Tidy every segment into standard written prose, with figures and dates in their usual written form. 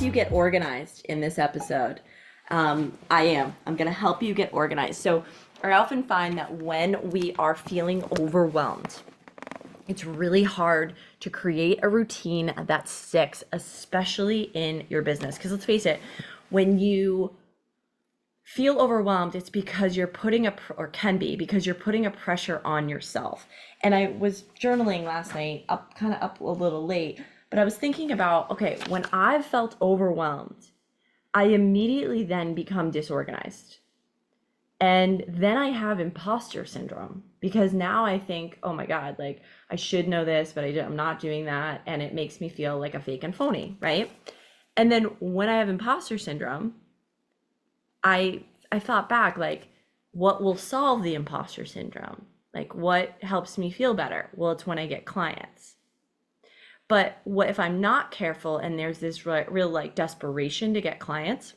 you get organized in this episode. I am. I'm going to help you get organized. So, I often find that when we are feeling overwhelmed, it's really hard to create a routine that sticks, especially in your business. Because let's face it, when you feel overwhelmed, it's because you're putting or can be because you're putting a pressure on yourself. And I was journaling last night, up a little late, but I was thinking about, okay, when I've felt overwhelmed, I immediately then become disorganized. And then I have imposter syndrome because now I think, oh my God, like I should know this, but I'm not doing that. And it makes me feel like a fake and phony, right? And then when I have imposter syndrome, I thought back, like, what will solve the imposter syndrome? Like, what helps me feel better? Well, it's when I get clients. But what if I'm not careful and there's this real like desperation to get clients?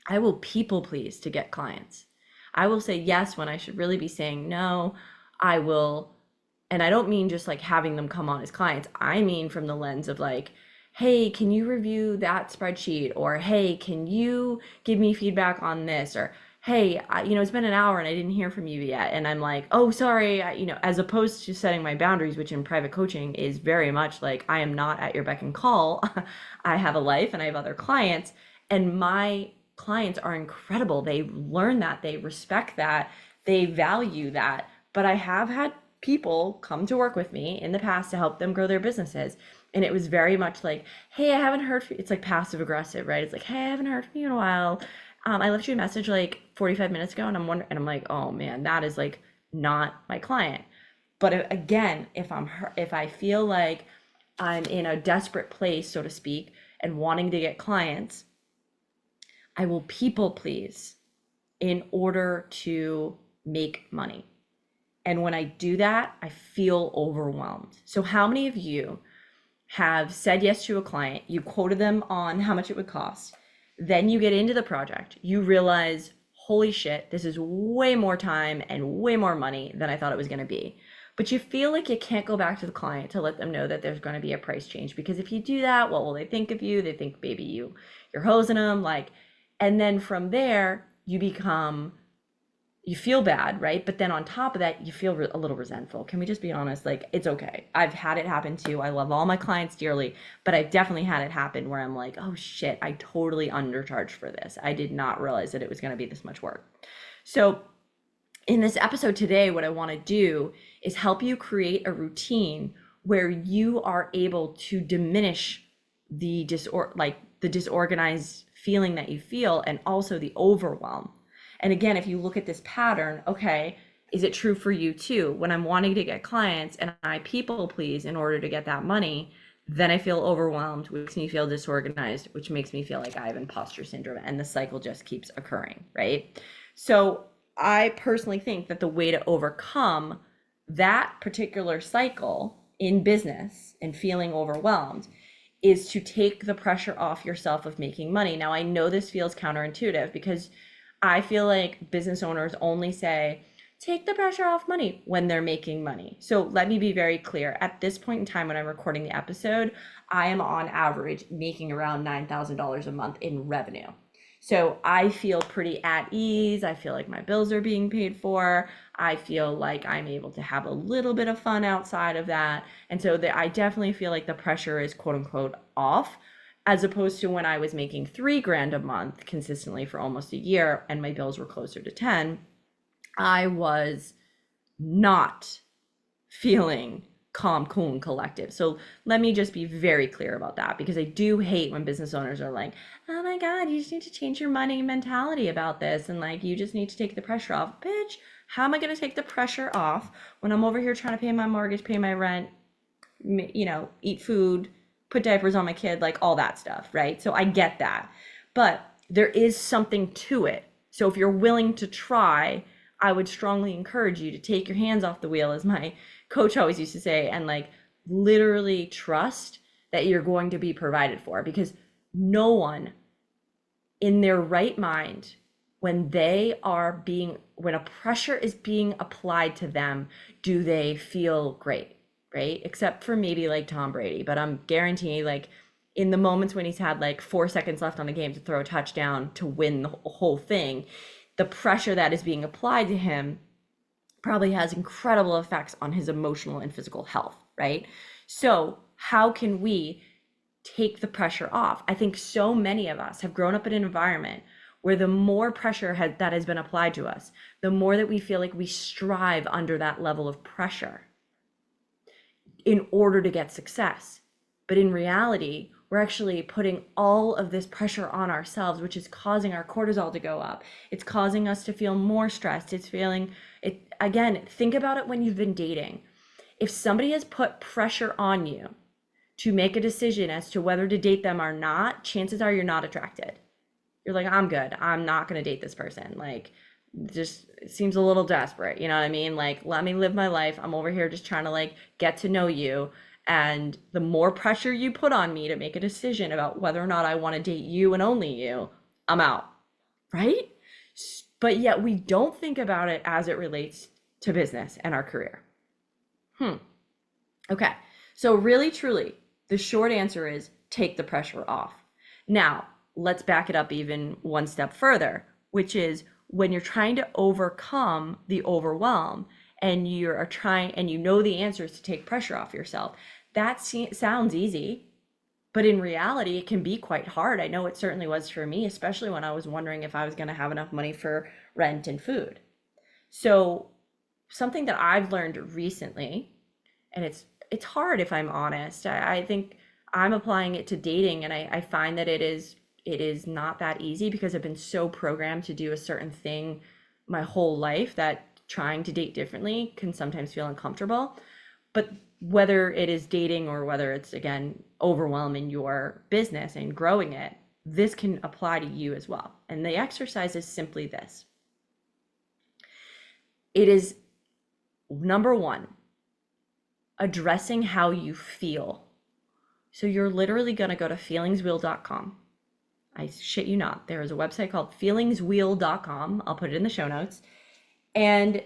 I will people please to get clients. I will say yes when I should really be saying no. I will, and I don't mean just like having them come on as clients. I mean from the lens of like, hey, can you review that spreadsheet? Or hey, can you give me feedback on this? Or hey, it's been an hour and I didn't hear from you yet. And I'm like, oh, sorry, as opposed to setting my boundaries, which in private coaching is very much like, I am not at your beck and call. I have a life and I have other clients. And my clients are incredible. They learn that, they respect that, they value that. But I have had people come to work with me in the past to help them grow their businesses. And it was very much like, hey, I haven't heard from you. It's like passive aggressive, right? It's like, hey, I haven't heard from you in a while. I left you a message like 45 minutes ago, and I'm like, oh man, that is like not my client. But again, if I feel like I'm in a desperate place, so to speak, and wanting to get clients, I will people please in order to make money. And when I do that, I feel overwhelmed. So how many of you have said yes to a client, you quoted them on how much it would cost, then you get into the project, you realize, holy shit, this is way more time and way more money than I thought it was going to be. But you feel like you can't go back to the client to let them know that there's going to be a price change, because if you do that, what will they think of you? They think maybe you're hosing them, like, and then from there you feel bad, right? But then on top of that, you feel a little resentful. Can we just be honest? Like, it's okay. I've had it happen too. I love all my clients dearly, but I've definitely had it happen where I'm like, oh shit, I totally undercharged for this. I did not realize that it was going to be this much work. So in this episode today, what I want to do is help you create a routine where you are able to diminish the disorganized feeling that you feel, and also the overwhelm. And again, if you look at this pattern, okay, is it true for you too? When I'm wanting to get clients and I people please in order to get that money, then I feel overwhelmed, which makes me feel disorganized, which makes me feel like I have imposter syndrome, and the cycle just keeps occurring, right? So I personally think that the way to overcome that particular cycle in business and feeling overwhelmed is to take the pressure off yourself of making money. Now, I know this feels counterintuitive because I feel like business owners only say, take the pressure off money when they're making money. So let me be very clear. At this point in time, when I'm recording the episode, I am on average making around $9,000 a month in revenue. So I feel pretty at ease. I feel like my bills are being paid for. I feel like I'm able to have a little bit of fun outside of that. And so I definitely feel like the pressure is quote unquote off, as opposed to when I was making $3,000 a month consistently for almost a year and my bills were closer to 10, I was not feeling calm, cool, and collective. So let me just be very clear about that, because I do hate when business owners are like, oh my God, you just need to change your money mentality about this. And like, you just need to take the pressure off. Bitch, how am I going to take the pressure off when I'm over here trying to pay my mortgage, pay my rent, eat food, put diapers on my kid, like all that stuff, right? So I get that, but there is something to it. So if you're willing to try, I would strongly encourage you to take your hands off the wheel, as my coach always used to say, and like literally trust that you're going to be provided for, because no one in their right mind, when a pressure is being applied to them, do they feel great, right? Except for maybe like Tom Brady, but I'm guaranteeing, like, in the moments when he's had like 4 seconds left on the game to throw a touchdown to win the whole thing, the pressure that is being applied to him probably has incredible effects on his emotional and physical health, right? So, how can we take the pressure off? I think so many of us have grown up in an environment where the more pressure that has been applied to us, the more that we feel like we strive under that level of pressure in order to get success. But in reality, we're actually putting all of this pressure on ourselves, which is causing our cortisol to go up. It's causing us to feel more stressed. It's feeling it again. Think about it when you've been dating. If somebody has put pressure on you to make a decision as to whether to date them or not, chances are you're not attracted. You're like, I'm good. I'm not going to date this person. Like, just it seems a little desperate. You know what I mean? Like, let me live my life. I'm over here just trying to like get to know you. And the more pressure you put on me to make a decision about whether or not I want to date you and only you, I'm out. Right? But yet we don't think about it as it relates to business and our career. Okay. So really, truly, the short answer is take the pressure off. Now, let's back it up even one step further, which is when you're trying to overcome the overwhelm and you're trying and you know the answers to take pressure off yourself. That sounds easy, but in reality, it can be quite hard. I know it certainly was for me, especially when I was wondering if I was going to have enough money for rent and food. So something that I've learned recently, and it's hard if I'm honest. I think I'm applying it to dating, and I find that it is not that easy because I've been so programmed to do a certain thing my whole life that trying to date differently can sometimes feel uncomfortable. But whether it is dating or whether it's, again, overwhelming your business and growing it, this can apply to you as well. And the exercise is simply this. It is, number one, addressing how you feel. So you're literally going to go to feelingswheel.com. I shit you not. There is a website called feelingswheel.com. I'll put it in the show notes. And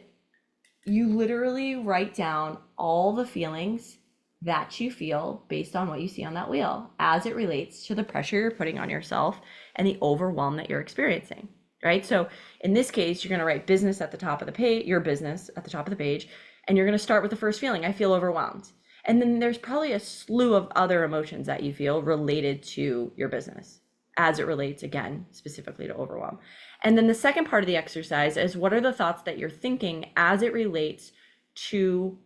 you literally write down all the feelings that you feel based on what you see on that wheel as it relates to the pressure you're putting on yourself and the overwhelm that you're experiencing, right? So in this case, you're going to write business at the top of the page, your business at the top of the page, and you're going to start with the first feeling, I feel overwhelmed. And then there's probably a slew of other emotions that you feel related to your business as it relates, again, specifically to overwhelm. And then the second part of the exercise is what are the thoughts that you're thinking as it relates to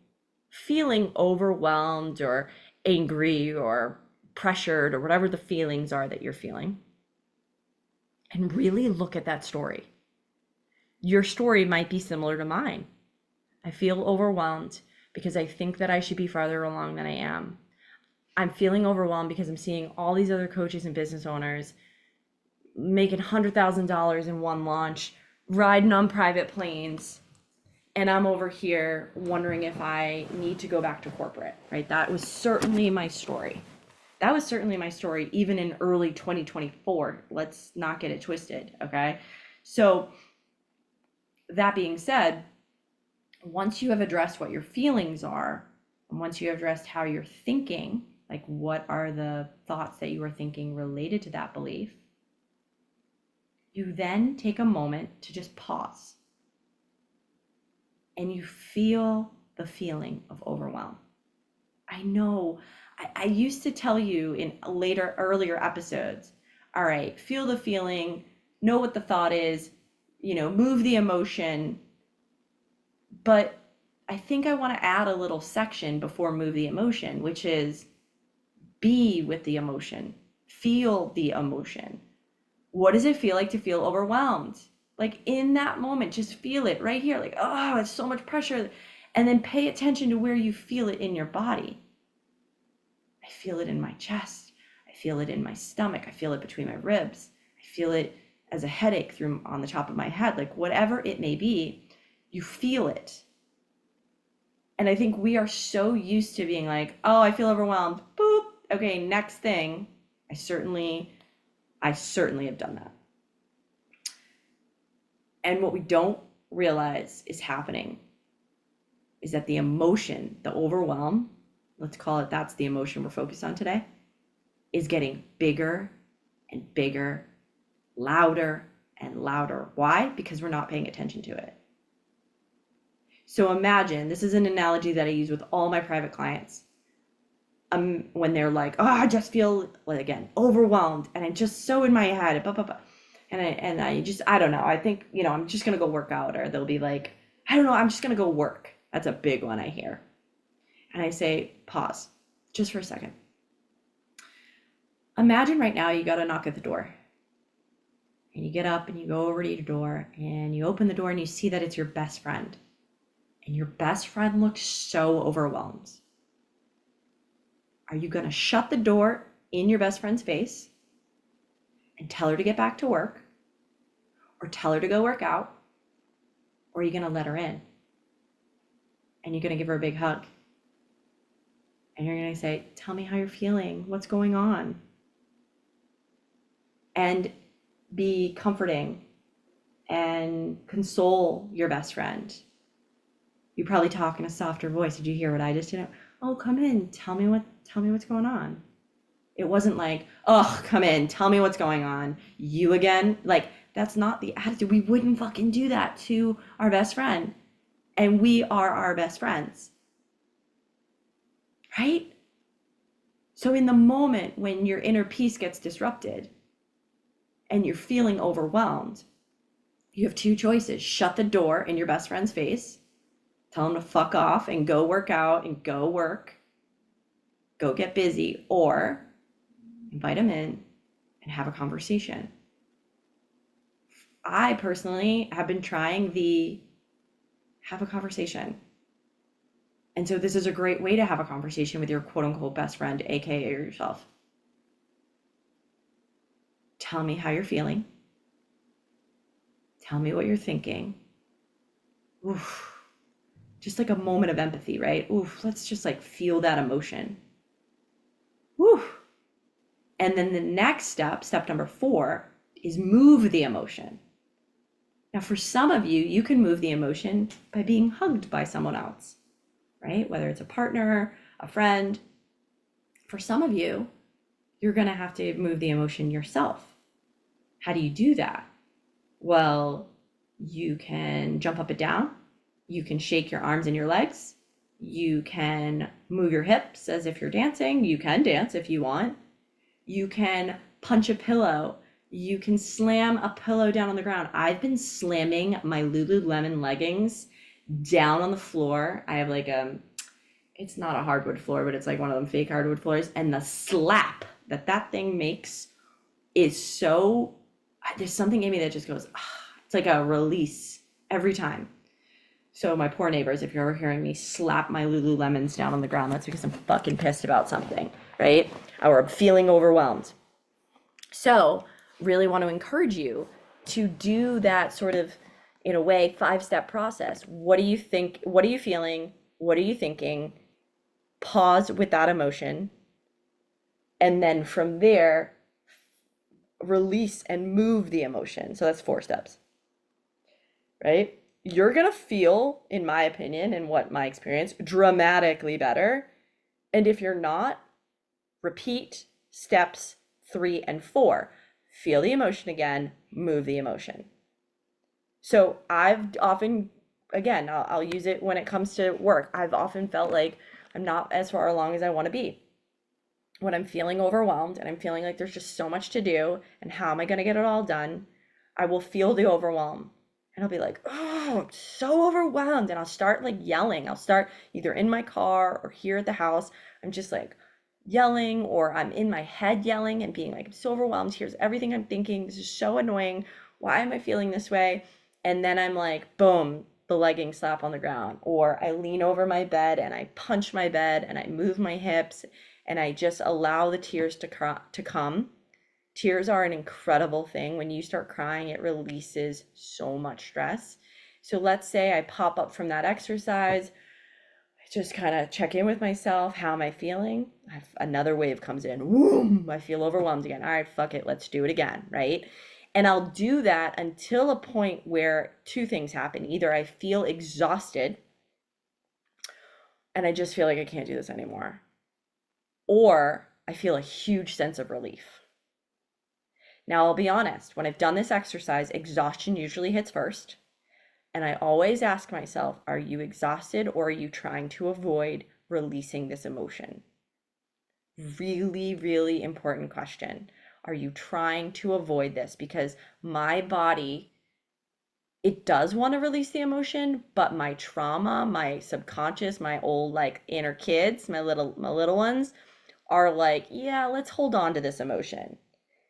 feeling overwhelmed or angry or pressured or whatever the feelings are that you're feeling. And really look at that story. Your story might be similar to mine. I feel overwhelmed because I think that I should be farther along than I am. I'm feeling overwhelmed because I'm seeing all these other coaches and business owners making $100,000 in one launch, riding on private planes, and I'm over here wondering if I need to go back to corporate, right? That was certainly my story. That was certainly my story even in early 2024. Let's not get it twisted, okay? So that being said, once you have addressed what your feelings are, and once you have addressed how you're thinking, like what are the thoughts that you are thinking related to that belief, you then take a moment to just pause and you feel the feeling of overwhelm. I know I used to tell you in earlier episodes, all right, feel the feeling, know what the thought is, move the emotion. But I think I want to add a little section before move the emotion, which is be with the emotion, feel the emotion. What does it feel like to feel overwhelmed? Like in that moment, just feel it right here. Like, oh, it's so much pressure. And then pay attention to where you feel it in your body. I feel it in my chest. I feel it in my stomach. I feel it between my ribs. I feel it as a headache on the top of my head. Like whatever it may be, you feel it. And I think we are so used to being like, oh, I feel overwhelmed. Boop. Okay, next thing. I certainly have done that. And what we don't realize is happening is that the emotion, the overwhelm, let's call it, that's the emotion we're focused on today, is getting bigger and bigger, louder and louder. Why? Because we're not paying attention to it. So imagine, this is an analogy that I use with all my private clients. When they're like, oh, I just feel, well, again, overwhelmed, and I'm just so in my head, blah, blah, blah. And I don't know, I think, I'm just gonna go work out. Or they'll be like, I don't know, I'm just gonna go work. That's a big one I hear. And I say, pause, just for a second. Imagine right now you gotta knock at the door. And you get up and you go over to your door and you open the door and you see that it's your best friend. And your best friend looks so overwhelmed. Are you gonna shut the door in your best friend's face and tell her to get back to work? Or tell her to go work out? Or are you gonna let her in? And you're gonna give her a big hug. And you're gonna say, tell me how you're feeling. What's going on? And be comforting and console your best friend. You probably talk in a softer voice. Did you hear what I just did? Oh, come in. Tell me what's going on. It wasn't like, oh, come in. Tell me what's going on. You again? Like, that's not the attitude. We wouldn't fucking do that to our best friend. And we are our best friends. Right? So in the moment when your inner peace gets disrupted and you're feeling overwhelmed, you have two choices. Shut the door in your best friend's face. Tell them to fuck off and go work out and go work. Go get busy. Or invite them in and have a conversation. I personally have been trying the have a conversation. And so this is a great way to have a conversation with your quote unquote best friend, AKA yourself. Tell me how you're feeling. Tell me what you're thinking. Oof. Just like a moment of empathy, right? Oof, let's just like feel that emotion. Oof. And then the next step number 4, is move the emotion. Now, for some of you, you can move the emotion by being hugged by someone else, right? Whether it's a partner, a friend. For some of you, you're going to have to move the emotion yourself. How do you do that? Well, you can jump up and down. You can shake your arms and your legs. You can move your hips as if you're dancing. You can dance if you want. You can punch a pillow. You can slam a pillow down on the ground. I've been slamming my Lululemon leggings down on the floor. I have like it's not a hardwood floor, but it's like one of them fake hardwood floors. And the slap that thing makes is so, there's something in me that just goes, it's like a release every time. So my poor neighbors, if you're ever hearing me slap my Lululemons down on the ground, that's because I'm fucking pissed about something, right? Or I'm feeling overwhelmed. So really want to encourage you to do that sort of, in a way, 5-step process. What do you think? What are you feeling? What are you thinking? Pause with that emotion. And then from there, release and move the emotion. So that's 4 steps, right? You're going to feel, in my opinion, and what my experience, dramatically better. And if you're not, repeat steps 3 and 4. Feel the emotion again, move the emotion. So I've often, again, I'll use it when it comes to work. I've often felt like I'm not as far along as I want to be. When I'm feeling overwhelmed and I'm feeling like there's just so much to do and how am I going to get it all done, I will feel the overwhelm. And I'll be like, oh, I'm so overwhelmed. And I'll start like yelling. I'll start either in my car or here at the house. I'm just like yelling, or I'm in my head yelling and being like, I'm so overwhelmed. Here's everything I'm thinking. This is so annoying. Why am I feeling this way? And then I'm like, boom, the leggings slap on the ground. Or I lean over my bed and I punch my bed and I move my hips and I just allow the tears to come. Tears are an incredible thing. When you start crying, it releases so much stress. So let's say I pop up from that exercise, I just kind of check in with myself. How am I feeling? Another wave comes in. Whoom, I feel overwhelmed again. All right, fuck it. Let's do it again, right? And I'll do that until a point where 2 things happen. Either I feel exhausted and I just feel like I can't do this anymore. Or I feel a huge sense of relief. Now, I'll be honest, when I've done this exercise, exhaustion usually hits first. And I always ask myself, are you exhausted or are you trying to avoid releasing this emotion? Really, really important question. Are you trying to avoid this? Because my body, it does want to release the emotion, but my trauma, my subconscious, my old like inner kids, my little ones are like, yeah, let's hold on to this emotion.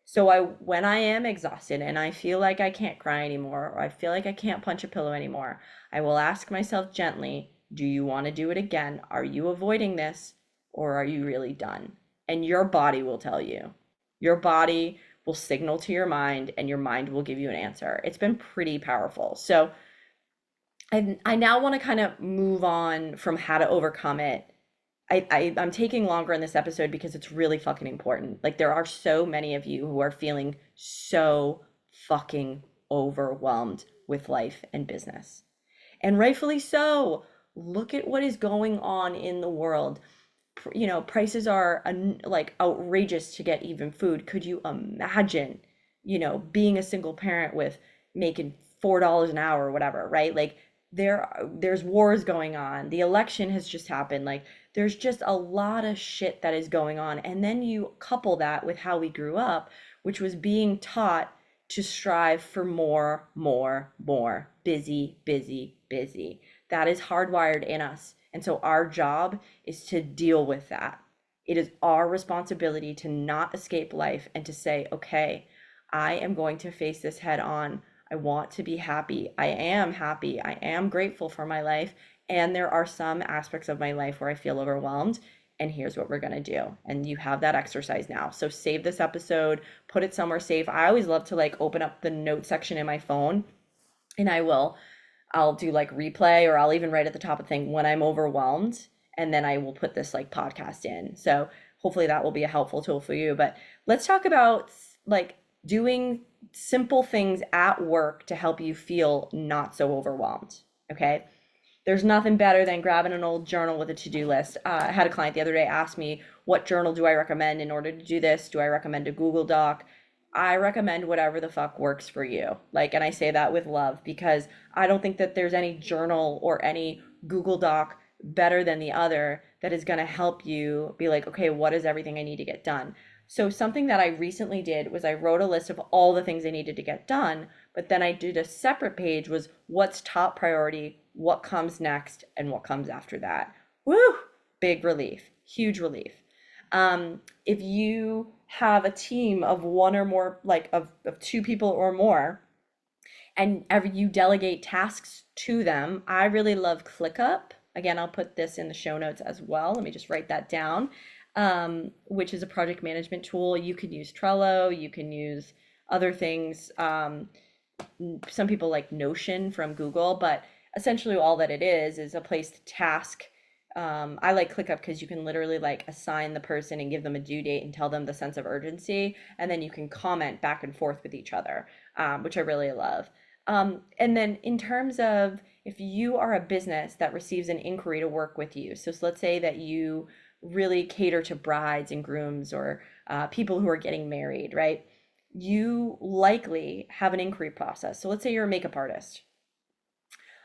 So when I am exhausted and I feel like I can't cry anymore, or I feel like I can't punch a pillow anymore, I will ask myself gently, do you want to do it again? Are you avoiding this or are you really done? And your body will tell you. Your body will signal to your mind and your mind will give you an answer. It's been pretty powerful. So I now want to kind of move on from how to overcome it. I'm taking longer in this episode because it's really fucking important. Like there are so many of you who are feeling so fucking overwhelmed with life and business. And rightfully so. Look at what is going on in the world. Prices are like outrageous to get even food. Could you imagine, being a single parent with making $4 an hour or whatever, right? Like there's wars going on. The election has just happened. Like there's just a lot of shit that is going on. And then you couple that with how we grew up, which was being taught to strive for more, more, more, busy, busy, busy. That is hardwired in us. And so our job is to deal with that. It is our responsibility to not escape life and to say, okay, I am going to face this head on. I want to be happy. I am happy. I am grateful for my life. And there are some aspects of my life where I feel overwhelmed. And here's what we're going to do. And you have that exercise now. So save this episode, put it somewhere safe. I always love to like open up the note section in my phone and I'll do like replay or I'll even write at the top of the thing when I'm overwhelmed. And then I will put this like podcast in. So hopefully that will be a helpful tool for you. But let's talk about like doing simple things at work to help you feel not so overwhelmed. Okay. There's nothing better than grabbing an old journal with a to-do list. I had a client the other day ask me, what journal do I recommend in order to do this? Do I recommend a Google Doc? I recommend whatever the fuck works for you. Like, and I say that with love because I don't think that there's any journal or any Google Doc better than the other that is going to help you be like, okay, what is everything I need to get done? So something that I recently did was I wrote a list of all the things I needed to get done, but then I did a separate page was what's top priority, what comes next, and what comes after that. Woo! Big relief, huge relief. If you have a team of one or more, like of two people or more, and you delegate tasks to them, I really love ClickUp. Again, I'll put this in the show notes as well. Let me just write that down, which is a project management tool. You can use Trello, you can use other things. Some people like Notion from Google, but essentially all that it is a place to task. I like ClickUp because you can literally like assign the person and give them a due date and tell them the sense of urgency, and then you can comment back and forth with each other, which I really love. And then in terms of if you are a business that receives an inquiry to work with you, so let's say that you really cater to brides and grooms or people who are getting married, right? You likely have an inquiry process. So let's say you're a makeup artist.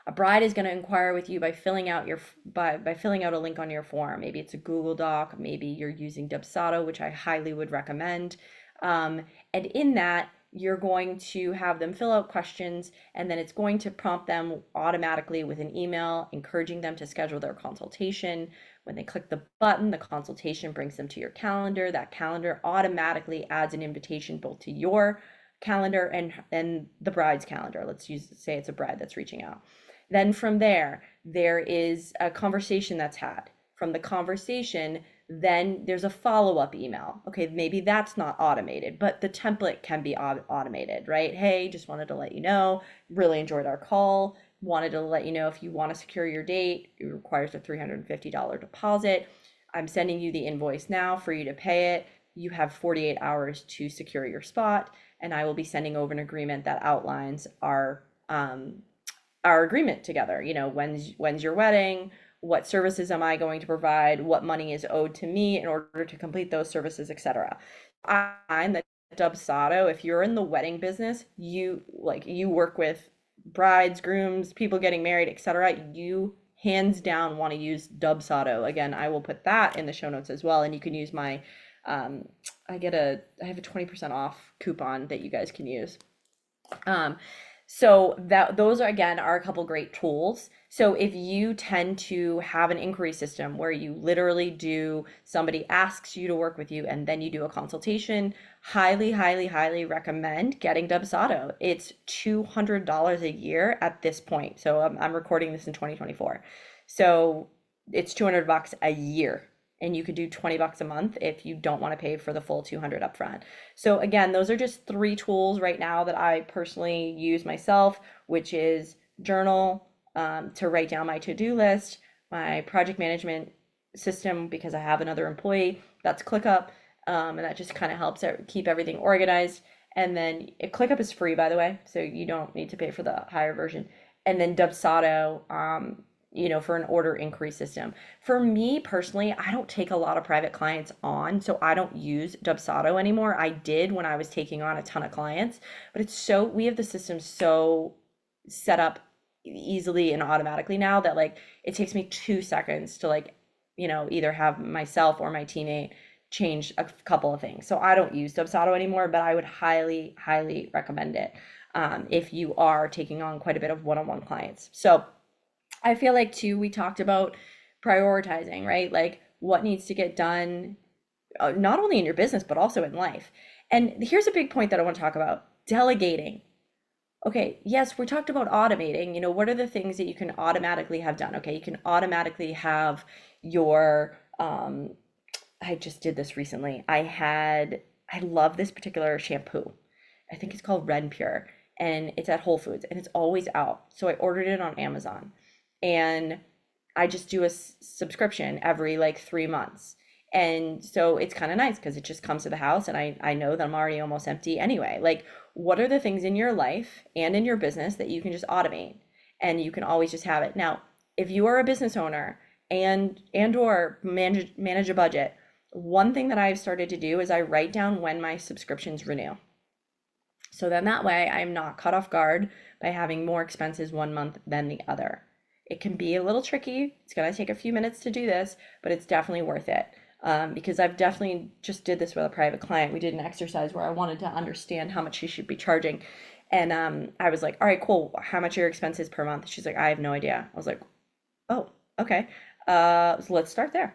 A bride is going to inquire with you by filling out by filling out a link on your form. Maybe it's a Google Doc, maybe you're using Dubsado, which I highly would recommend. And in that, you're going to have them fill out questions, and then it's going to prompt them automatically with an email encouraging them to schedule their consultation. When they click the button, the consultation brings them to your calendar. That calendar automatically adds an invitation both to your calendar and the bride's calendar. Say it's a bride that's reaching out. Then from there is a conversation that's had. From the conversation, then there's a follow-up email. Okay, maybe that's not automated, but the template can be automated, right? Hey, just wanted to let you know, really enjoyed our call. Wanted to let you know if you want to secure your date, it requires a $350 deposit. I'm sending you the invoice now for you to pay it. You have 48 hours to secure your spot, and I will be sending over an agreement that outlines our agreement together. When's your wedding? what services am I going to provide, what money is owed to me in order to complete those services, etc. I find that Dubsado, if you're in the wedding business, you work with brides, grooms, people getting married, etc., you hands down want to use Dubsado. Again, I will put that in the show notes as well, and you can use my um, I have a 20% off coupon that you guys can use. Um, so that those are again are a couple great tools. So if you tend to have an inquiry system where you literally do somebody asks you to work with you and then you do a consultation, highly, highly, highly recommend getting Dubsado. It's $200 a year at this point. So I'm recording this in 2024. So it's 200 bucks a year, and you could do 20 bucks a month if you don't want to pay for the full 200 upfront. So again, those are just three tools right now that I personally use myself, which is journal, to write down my to-do list, my project management system because I have another employee, that's ClickUp, and that just kind of helps keep everything organized. And then ClickUp is free, by the way, so you don't need to pay for the higher version. And then Dubsado, for an order inquiry system. For me personally, I don't take a lot of private clients on, so I don't use Dubsado anymore. I did when I was taking on a ton of clients, but we have the system so set up easily and automatically now that like it takes me 2 seconds to either have myself or my teammate change a couple of things. So I don't use Dubsado anymore, but I would highly, highly recommend it if you are taking on quite a bit of one-on-one clients. So I feel like too, we talked about prioritizing, right? Like what needs to get done, not only in your business, but also in life. And here's a big point that I want to talk about: delegating. Okay, yes, we talked about automating. What are the things that you can automatically have done? Okay, you can automatically have your, I just did this recently. I love this particular shampoo. I think it's called Red Pure, and it's at Whole Foods, and it's always out. So I ordered it on Amazon, and I just do a subscription every like 3 months. And so it's kind of nice because it just comes to the house, and I know that I'm already almost empty anyway. Like, what are the things in your life and in your business that you can just automate and you can always just have it? Now, if you are a business owner and or manage a budget, one thing that I've started to do is I write down when my subscriptions renew. So then that way I'm not caught off guard by having more expenses one month than the other. It can be a little tricky. It's going to take a few minutes to do this, but it's definitely worth it. Because I've definitely just did this with a private client. We did an exercise where I wanted to understand how much she should be charging. And I was like, all right, cool. How much are your expenses per month? She's like, I have no idea. I was like, oh, okay. So let's start there.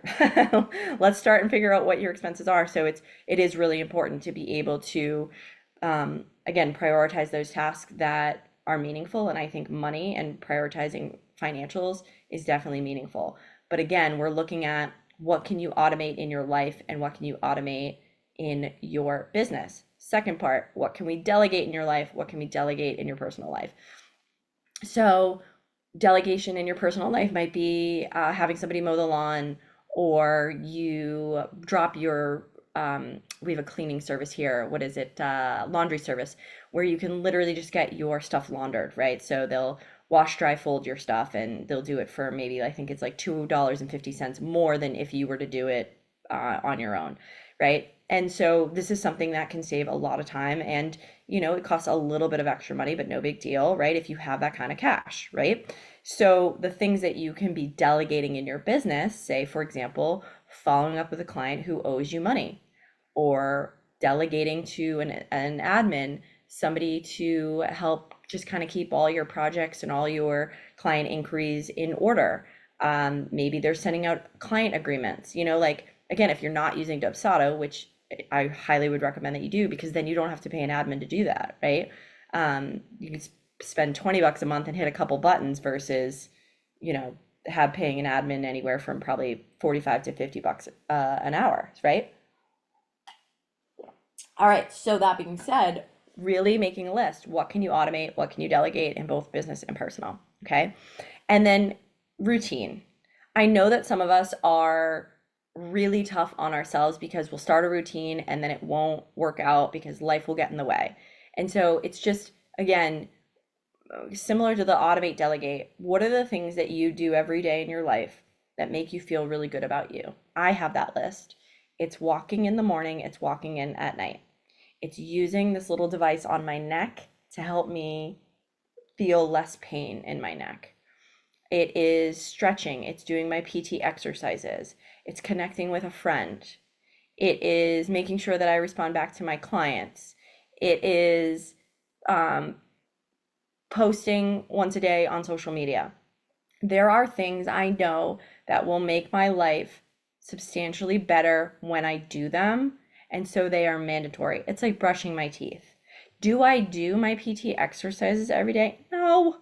Let's start and figure out what your expenses are. So it is really important to be able to, again, prioritize those tasks that are meaningful. And I think money and prioritizing financials is definitely meaningful. But again, we're looking at what can you automate in your life and what can you automate in your business. Second part, what can we delegate in your life? What can we delegate in your personal life? So delegation in your personal life might be having somebody mow the lawn, or you drop your we have a cleaning service here. What is it? Laundry service, where you can literally just get your stuff laundered, right? So they'll wash, dry, fold your stuff, and they'll do it for maybe, I think it's like $2.50 more than if you were to do it on your own, right? And so this is something that can save a lot of time, and it costs a little bit of extra money, but no big deal, right? If you have that kind of cash, right? So the things that you can be delegating in your business, say, for example, following up with a client who owes you money, or delegating to an admin, somebody to help just kind of keep all your projects and all your client inquiries in order. Maybe they're sending out client agreements, like, again, if you're not using Dubsado, which I highly would recommend that you do, because then you don't have to pay an admin to do that, right? You can spend 20 bucks a month and hit a couple buttons versus, have paying an admin anywhere from probably 45 to 50 bucks an hour, right? All right, so that being said, really making a list. What can you automate? What can you delegate in both business and personal? Okay. And then routine. I know that some of us are really tough on ourselves because we'll start a routine and then it won't work out because life will get in the way. And so it's just, again, similar to the automate delegate. What are the things that you do every day in your life that make you feel really good about you. I have that list. It's walking in the morning, it's walking in at night. It's using this little device on my neck to help me feel less pain in my neck. It is stretching, it's doing my PT exercises, it's connecting with a friend, it is making sure that I respond back to my clients, it is um, posting once a day on social media. There are things I know that will make my life substantially better when I do them, and so they are mandatory. It's like brushing my teeth. Do I do my PT exercises every day? No.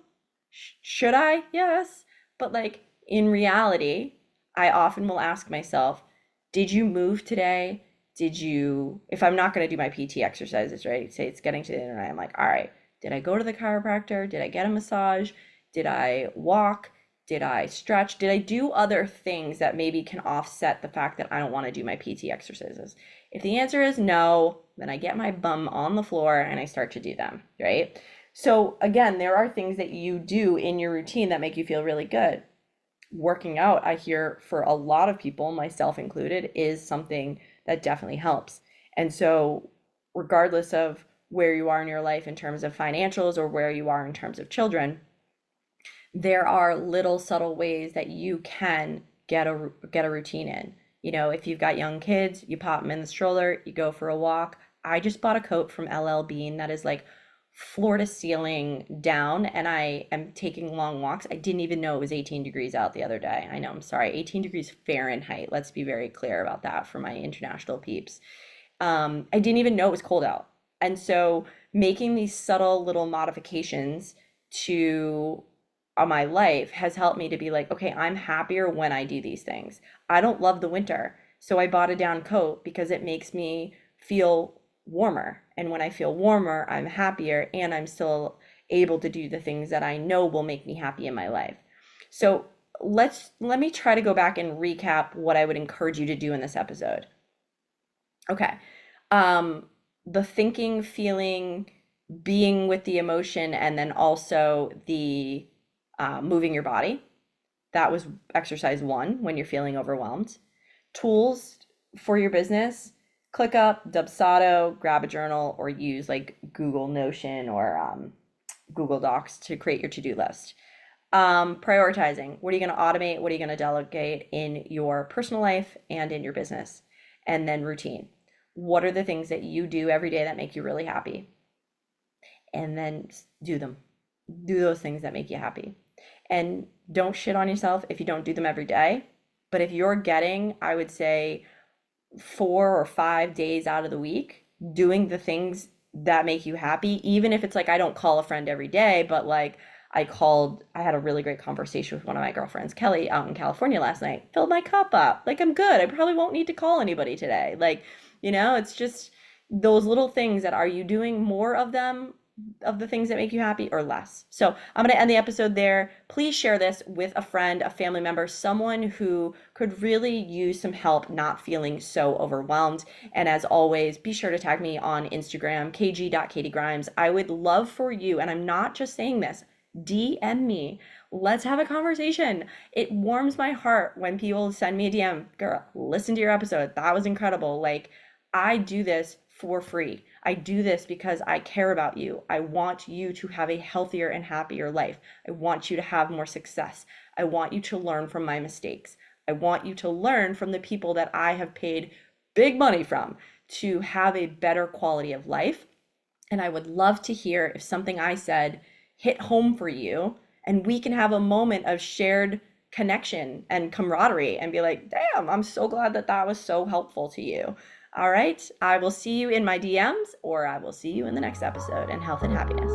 Should I? Yes. But like in reality, I often will ask myself, did you move today? Did you, if I'm not going to do my PT exercises, right? Say it's getting to the end of the night, I'm like, all right, did I go to the chiropractor? Did I get a massage? Did I walk? Did I stretch? Did I do other things that maybe can offset the fact that I don't want to do my PT exercises? If the answer is no, then I get my bum on the floor and I start to do them, right? So again, there are things that you do in your routine that make you feel really good. Working out, I hear for a lot of people, myself included, is something that definitely helps. And so regardless of where you are in your life in terms of financials or where you are in terms of children, there are little subtle ways that you can get a routine in. You know, if you've got young kids, you pop them in the stroller, you go for a walk. I just bought a coat from LL Bean that is like floor to ceiling down, and I am taking long walks. I didn't even know it was 18 degrees out the other day. I know, I'm sorry, 18 degrees Fahrenheit. Let's be very clear about that for my international peeps. I didn't even know it was cold out. And so making these subtle little modifications to my life has helped me to be like, okay, I'm happier when I do these things. I don't love the winter, so I bought a down coat because it makes me feel warmer. And when I feel warmer, I'm happier and I'm still able to do the things that I know will make me happy in my life. So let me try to go back and recap what I would encourage you to do in this episode. Okay. Um, the thinking, feeling, being with the emotion, and then also the moving your body. That was exercise one when you're feeling overwhelmed. Tools for your business: ClickUp, Dubsado, grab a journal, or use like Google Notion or Google Docs to create your to-do list. Prioritizing: what are you going to automate? What are you going to delegate in your personal life and in your business? And then routine: what are the things that you do every day that make you really happy? And then do them. Do those things that make you happy. And don't shit on yourself if you don't do them every day. But if you're getting, I would say, 4 or 5 days out of the week doing the things that make you happy, even if it's like I don't call a friend every day, but like I had a really great conversation with one of my girlfriends, Kelly, out in California last night. Filled my cup up. Like, I'm good. I probably won't need to call anybody today. Like, it's just those little things that, are you doing more of them, of the things that make you happy, or less? So I'm going to end the episode there. Please share this with a friend, a family member, someone who could really use some help not feeling so overwhelmed. And as always, be sure to tag me on Instagram, kg.katiegrimes. I would love for you, and I'm not just saying this, DM me. Let's have a conversation. It warms my heart when people send me a DM. Girl, listen to your episode. That was incredible. Like, I do this for free. I do this because I care about you. I want you to have a healthier and happier life. I want you to have more success. I want you to learn from my mistakes. I want you to learn from the people that I have paid big money from to have a better quality of life. And I would love to hear if something I said hit home for you, and we can have a moment of shared connection and camaraderie and be like, damn, I'm so glad that that was so helpful to you. All right. I will see you in my DMs, or I will see you in the next episode. And health and happiness.